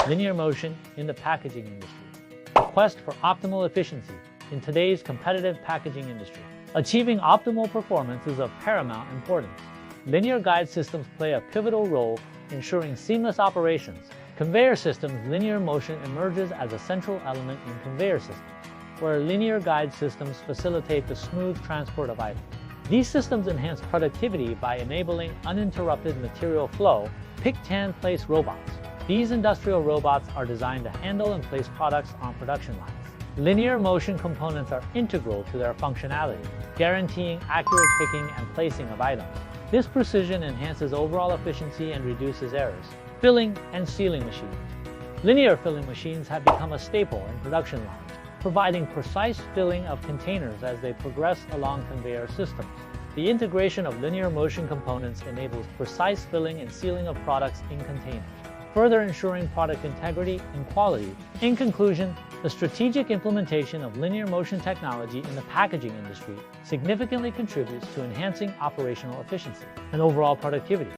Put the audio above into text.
Linear motion in the packaging industry. The quest for optimal efficiency in today's competitive packaging industry. Achieving optimal performance is of paramount importance. Linear guide systems play a pivotal role ensuring seamless operations. Conveyor systems linear motion emerges as a central element in conveyor systems, where linear guide systems facilitate the smooth transport of items. These systems enhance productivity by enabling uninterrupted material flow. Pick-and-place robots. These industrial robots are designed to handle and place products on production lines. Linear motion components are integral to their functionality, guaranteeing accurate picking and placing of items. This precision enhances overall efficiency and reduces errors. Filling and sealing machines. Linear filling machines have become a staple in production lines, providing precise filling of containers as they progress along conveyor systems. The integration of linear motion components enables precise filling and sealing of products in containers, further ensuring product integrity and quality. In conclusion, the strategic implementation of linear motion technology in the packaging industry significantly contributes to enhancing operational efficiency and overall productivity.